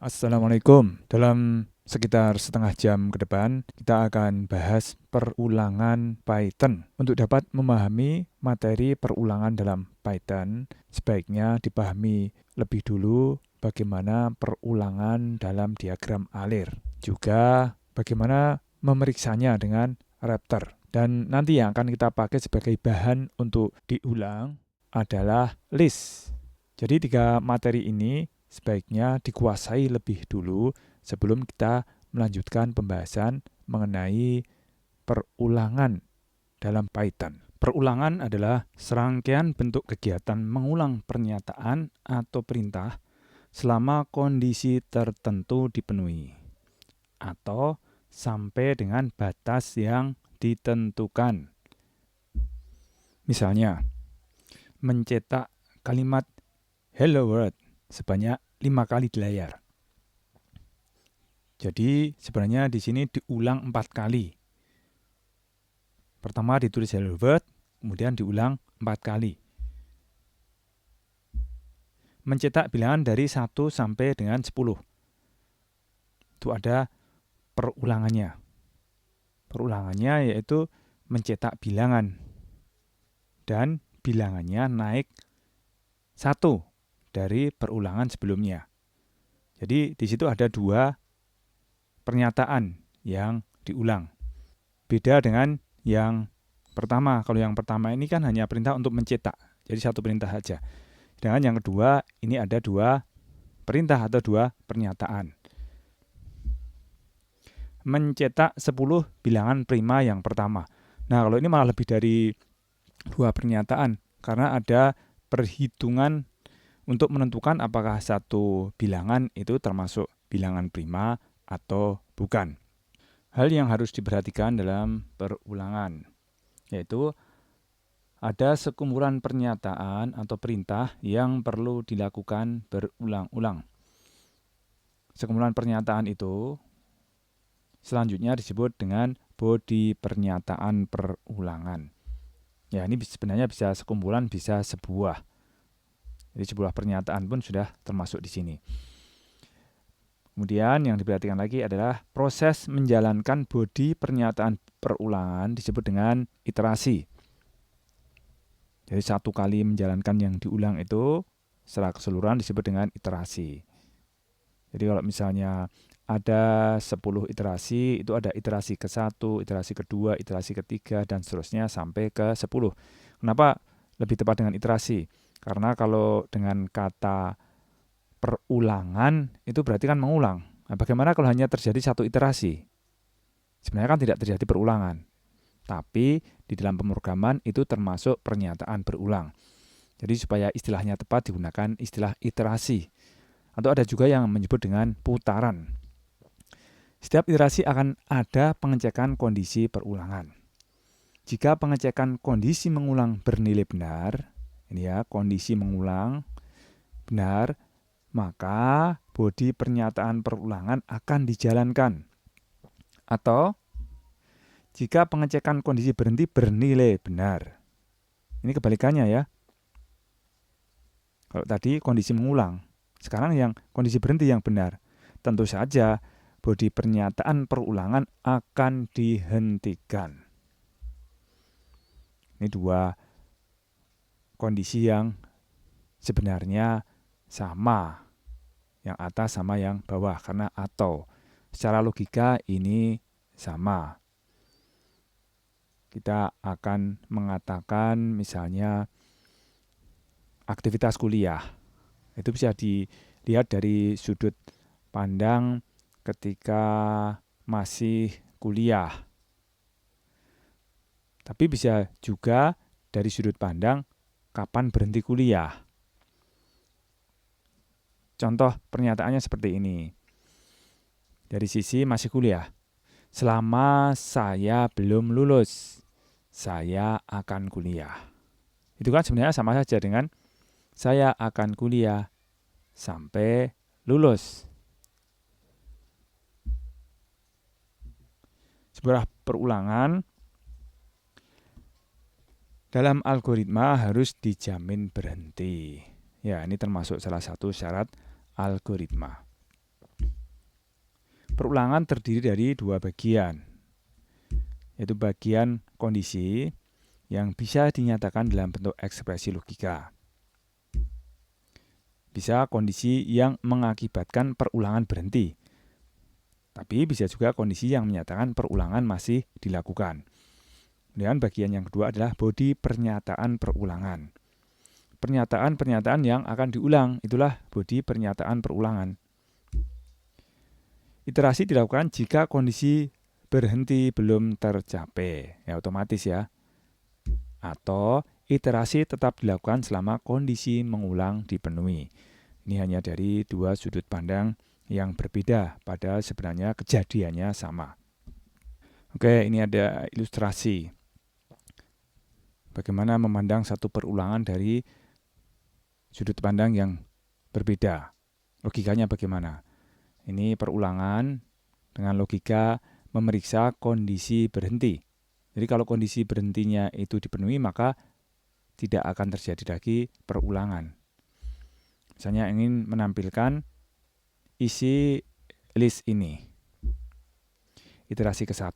Assalamualaikum. Dalam sekitar setengah jam ke depan, kita akan bahas perulangan Python. Untuk dapat memahami materi perulangan dalam Python, sebaiknya dipahami lebih dulu bagaimana perulangan dalam diagram alir. Juga bagaimana memeriksanya dengan Raptor. Dan nanti yang akan kita pakai sebagai bahan untuk diulang adalah list. Jadi 3 materi ini sebaiknya dikuasai lebih dulu sebelum kita melanjutkan pembahasan mengenai perulangan dalam Python. Perulangan adalah serangkaian bentuk kegiatan mengulang pernyataan atau perintah selama kondisi tertentu dipenuhi atau sampai dengan batas yang ditentukan. Misalnya, mencetak kalimat hello world sebanyak 5 kali di layar. Jadi sebenarnya di sini diulang 4 kali. Pertama ditulis hello world, kemudian diulang 4 kali. Mencetak bilangan dari 1 sampai dengan 10. Itu ada perulangannya. Perulangannya yaitu mencetak bilangan. Dan bilangannya naik 1 dari perulangan sebelumnya. Jadi di situ ada 2 pernyataan yang diulang. Beda dengan yang pertama. Kalau yang pertama ini kan hanya perintah untuk mencetak. Jadi 1 perintah saja. Sedangkan yang kedua ini ada 2 perintah atau 2 pernyataan. Mencetak 10 bilangan prima yang pertama. Nah, kalau ini malah lebih dari 2 pernyataan karena ada perhitungan untuk menentukan apakah satu bilangan itu termasuk bilangan prima atau bukan. Hal yang harus diperhatikan dalam perulangan yaitu ada sekumpulan pernyataan atau perintah yang perlu dilakukan berulang-ulang. Sekumpulan pernyataan itu selanjutnya disebut dengan bodi pernyataan perulangan. Ya, ini sebenarnya bisa sekumpulan, bisa sebuah. Jadi sebuah pernyataan pun sudah termasuk di sini. Kemudian yang diperhatikan lagi adalah proses menjalankan bodi pernyataan perulangan disebut dengan iterasi. Jadi 1 kali menjalankan yang diulang itu secara keseluruhan disebut dengan iterasi. Jadi kalau misalnya ada 10 iterasi, itu ada iterasi ke-1, iterasi kedua, iterasi ketiga, dan seterusnya sampai ke 10. Kenapa lebih tepat dengan iterasi? Karena kalau dengan kata perulangan, itu berarti kan mengulang. Nah, bagaimana kalau hanya terjadi 1 iterasi? Sebenarnya kan tidak terjadi perulangan. Tapi di dalam pemrograman itu termasuk pernyataan berulang. Jadi supaya istilahnya tepat digunakan istilah iterasi. Atau ada juga yang menyebut dengan putaran. Setiap iterasi akan ada pengecekan kondisi perulangan. Jika pengecekan kondisi mengulang bernilai benar, ini ya, kondisi mengulang benar, maka bodi pernyataan perulangan akan dijalankan. Atau jika pengecekan kondisi berhenti bernilai benar. Ini kebalikannya ya. Kalau tadi kondisi mengulang, sekarang yang kondisi berhenti yang benar. Tentu saja bodi pernyataan perulangan akan dihentikan. Ini 2 kondisi yang sebenarnya sama. Yang atas sama yang bawah karena atau. Secara logika ini sama. Kita akan mengatakan misalnya aktivitas kuliah. Itu bisa dilihat dari sudut pandang ketika masih kuliah. Tapi bisa juga dari sudut pandang kapan berhenti kuliah. Contoh pernyataannya seperti ini. Dari sisi masih kuliah. Selama saya belum lulus, saya akan kuliah. Itu kan sebenarnya sama saja dengan saya akan kuliah sampai lulus. Sebuah perulangan dalam algoritma harus dijamin berhenti. Ya, ini termasuk salah satu syarat algoritma. Perulangan terdiri dari dua bagian, yaitu bagian kondisi yang bisa dinyatakan dalam bentuk ekspresi logika. Bisa kondisi yang mengakibatkan perulangan berhenti, tapi bisa juga kondisi yang menyatakan perulangan masih dilakukan. Kemudian bagian yang kedua adalah bodi pernyataan perulangan. Pernyataan-pernyataan yang akan diulang, itulah bodi pernyataan perulangan. Iterasi dilakukan jika kondisi berhenti belum tercapai, ya otomatis ya. Atau iterasi tetap dilakukan selama kondisi mengulang dipenuhi. Ini hanya dari dua sudut pandang yang berbeda, padahal sebenarnya kejadiannya sama. Oke, ini ada ilustrasi. Bagaimana memandang satu perulangan dari sudut pandang yang berbeda. Logikanya bagaimana? Ini perulangan dengan logika memeriksa kondisi berhenti. Jadi kalau kondisi berhentinya itu dipenuhi, maka tidak akan terjadi lagi perulangan. Misalnya ingin menampilkan isi list ini. Iterasi ke-1,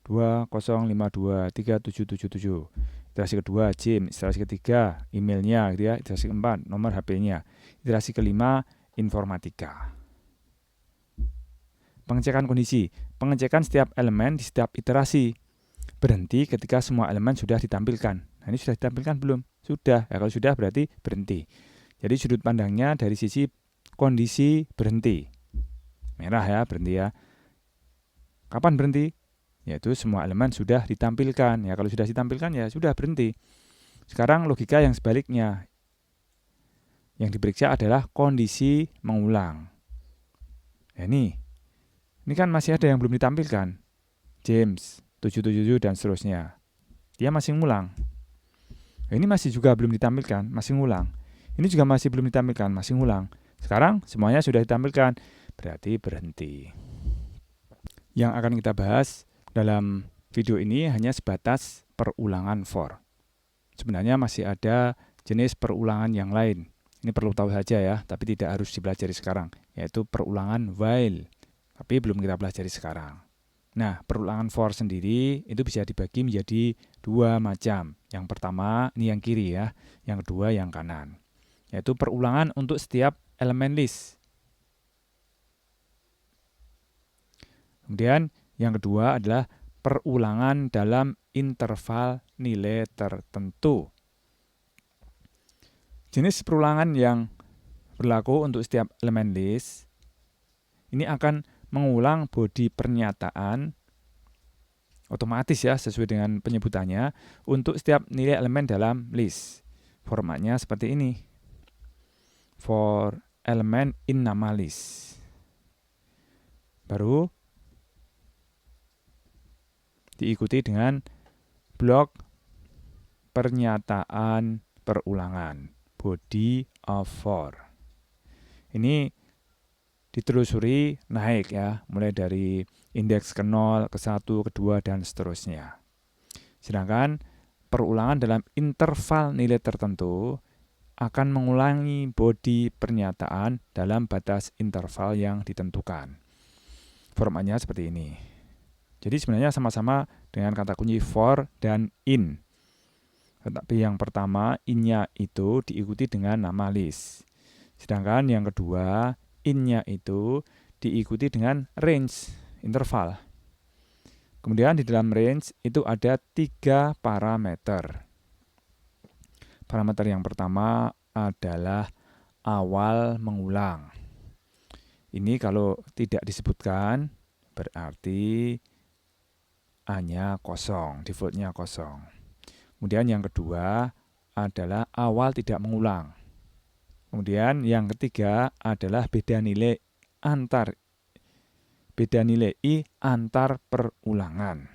20523777. Iterasi kedua, Jim. Iterasi ketiga, emailnya, gitu ya. Iterasi keempat, nomor HP-nya. Iterasi kelima, informatika. Pengecekan kondisi. Pengecekan setiap elemen di setiap iterasi. Berhenti ketika semua elemen sudah ditampilkan. Nah, ini sudah ditampilkan belum? Sudah. Ya, kalau sudah berarti berhenti. Jadi sudut pandangnya dari sisi kondisi berhenti. Merah ya, berhenti ya. Kapan berhenti? Yaitu semua elemen sudah ditampilkan. Ya, kalau sudah ditampilkan ya sudah berhenti. Sekarang logika yang sebaliknya. Yang diperiksa adalah kondisi mengulang. Ya, ini kan masih ada yang belum ditampilkan. James 777 dan seterusnya. Dia masih ngulang. Ini masih juga belum ditampilkan, masih ngulang. Ini juga masih belum ditampilkan, masih ngulang. Sekarang semuanya sudah ditampilkan, berarti berhenti. Yang akan kita bahas dalam video ini hanya sebatas perulangan for. Sebenarnya masih ada jenis perulangan yang lain. Ini perlu tahu saja ya, tapi tidak harus dipelajari sekarang, yaitu perulangan while. Tapi belum kita pelajari sekarang. Nah, perulangan for sendiri itu bisa dibagi menjadi dua macam. Yang pertama, ini yang kiri ya. Yang kedua, yang kanan. Yaitu perulangan untuk setiap elemen list. Kemudian, yang kedua adalah perulangan dalam interval nilai tertentu. Jenis perulangan yang berlaku untuk setiap elemen list, ini akan mengulang bodi pernyataan otomatis ya sesuai dengan penyebutannya untuk setiap nilai elemen dalam list. Formatnya seperti ini. For element in nama list. Baru diikuti dengan blok pernyataan perulangan. Body of for. Ini ditelusuri naik ya, mulai dari indeks ke-0, ke-1, ke-2, dan seterusnya. Sedangkan perulangan dalam interval nilai tertentu akan mengulangi bodi pernyataan dalam batas interval yang ditentukan. Formatnya seperti ini. Jadi sebenarnya sama-sama dengan kata kunci for dan in. Tetapi yang pertama, in-nya itu diikuti dengan nama list. Sedangkan yang kedua, in-nya itu diikuti dengan range, interval. Kemudian di dalam range itu ada 3 parameter. Parameter yang pertama adalah awal mengulang. Ini kalau tidak disebutkan berarti A-nya kosong, default-nya kosong. Kemudian yang kedua adalah awal tidak mengulang. Kemudian yang ketiga adalah beda nilai I antar perulangan.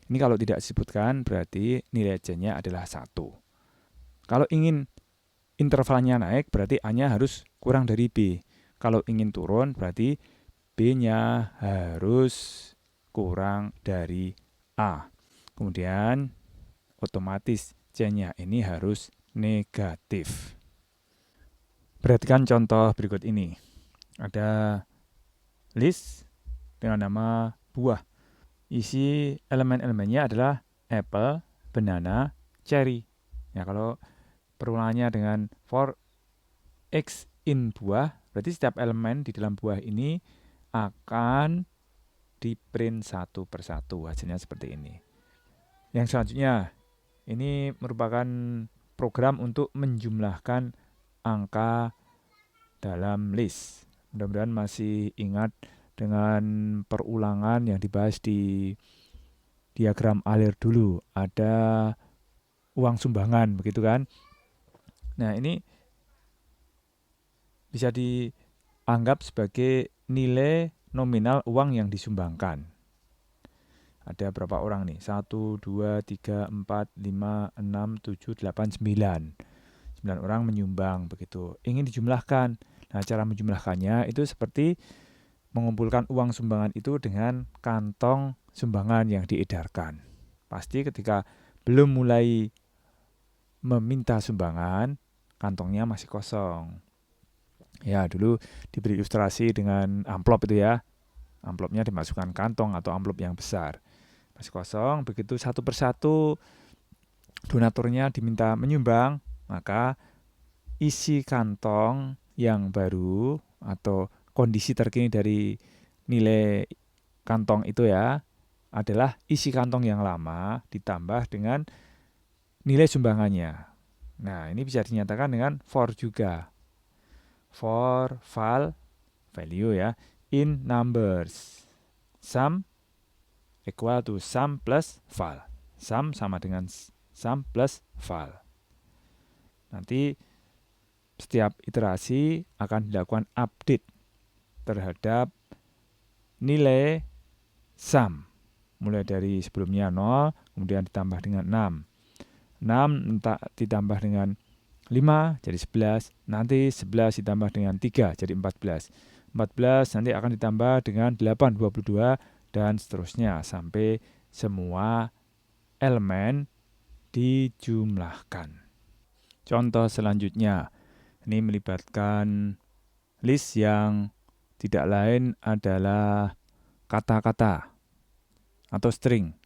Ini kalau tidak disebutkan berarti nilai C-nya adalah 1. Kalau ingin intervalnya naik berarti A-nya harus kurang dari B. Kalau ingin turun berarti B-nya harus kurang dari A. Kemudian otomatis C-nya ini harus negatif. Perhatikan contoh berikut ini. Ada list dengan nama buah. Isi elemen-elemennya adalah apple, banana, cherry. Ya, kalau perulangannya dengan for x in buah, berarti setiap elemen di dalam buah ini akan di-print satu persatu. Hasilnya seperti ini. Yang selanjutnya, ini merupakan program untuk menjumlahkan angka dalam list. Mudah-mudahan masih ingat dengan perulangan yang dibahas di diagram alir dulu. Ada uang sumbangan, begitu kan? Nah, ini bisa dianggap sebagai nilai nominal uang yang disumbangkan. Ada berapa orang nih? 1, 2, 3, 4, 5, 6, 7, 8, 9. 9 orang menyumbang, begitu. Ingin dijumlahkan. Nah, cara menjumlahkannya itu seperti mengumpulkan uang sumbangan itu dengan kantong sumbangan yang diedarkan. Pasti ketika belum mulai meminta sumbangan, kantongnya masih kosong. Ya, dulu diberi ilustrasi dengan amplop itu ya. Amplopnya dimasukkan kantong atau amplop yang besar. Masih kosong, begitu satu persatu donaturnya diminta menyumbang, maka isi kantong yang baru atau kondisi terkini dari nilai kantong itu ya adalah isi kantong yang lama ditambah dengan nilai sumbangannya. Nah, ini bisa dinyatakan dengan for juga. For value ya, in numbers. Sum equal to sum plus val. Sum sama dengan sum plus val. Nanti setiap iterasi akan dilakukan update terhadap nilai sum. Mulai dari sebelumnya 0, kemudian ditambah dengan 6. 6 ditambah dengan 5 jadi 11, nanti 11 ditambah dengan 3 jadi 14. 14 nanti akan ditambah dengan 8, 22, dan seterusnya sampai semua elemen dijumlahkan. Contoh selanjutnya, ini melibatkan list yang tidak lain adalah kata-kata atau string.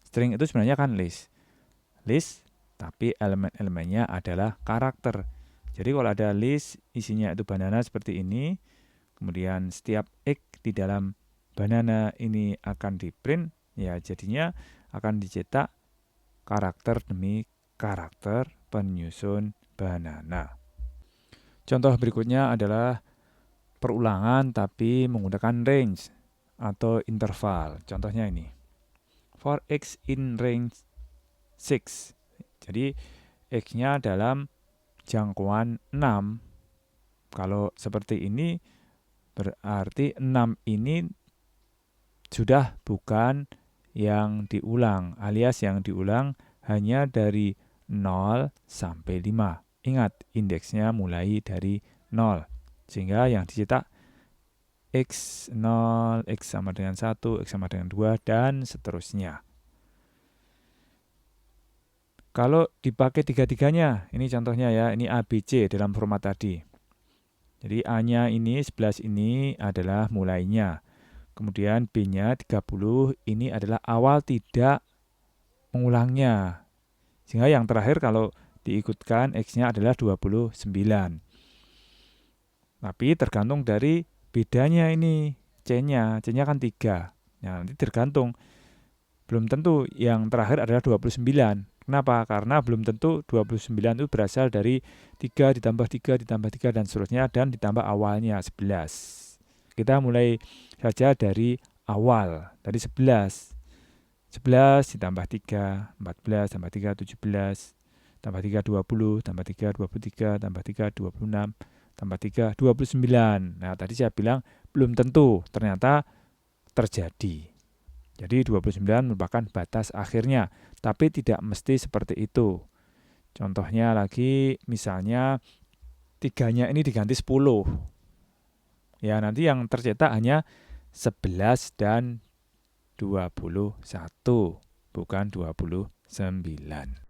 String itu sebenarnya kan list, tapi elemen-elemennya adalah karakter. Jadi kalau ada list isinya itu banana seperti ini, kemudian setiap X di dalam banana ini akan di-print, ya jadinya akan dicetak karakter demi karakter penyusun banana. Contoh berikutnya adalah perulangan tapi menggunakan range atau interval. Contohnya ini. For X in range 6. Jadi X-nya dalam jangkauan 6. Kalau seperti ini berarti 6 ini sudah bukan yang diulang, alias yang diulang hanya dari 0 sampai 5. Ingat, indeksnya mulai dari 0. Sehingga yang dicetak X0, X sama dengan 1, X sama dengan 2, dan seterusnya. Kalau dipakai tiga-tiganya, ini contohnya ya, ini ABC dalam format tadi. Jadi A-nya ini, 11 ini adalah mulainya. Kemudian B-nya 30, ini adalah awal tidak mengulangnya. Sehingga yang terakhir kalau diikutkan X-nya adalah 29. Tapi tergantung dari bedanya ini, C-nya kan 3. Nah, nanti tergantung. Belum tentu yang terakhir adalah 29. Kenapa? Karena belum tentu 29 itu berasal dari 3 ditambah 3 ditambah 3 dan seterusnya, dan ditambah awalnya 11. Kita mulai saja dari awal, dari 11. 11 ditambah 3, 14, tambah 3, 17, tambah 3, 20, tambah 3, 23, tambah 3, 26, tambah 3, 29. Nah, tadi saya bilang belum tentu, ternyata terjadi. Jadi 29 merupakan batas akhirnya, tapi tidak mesti seperti itu. Contohnya lagi, misalnya 3-nya ini diganti 10. Ya, nanti yang tercetak hanya 11 dan 21, bukan 29.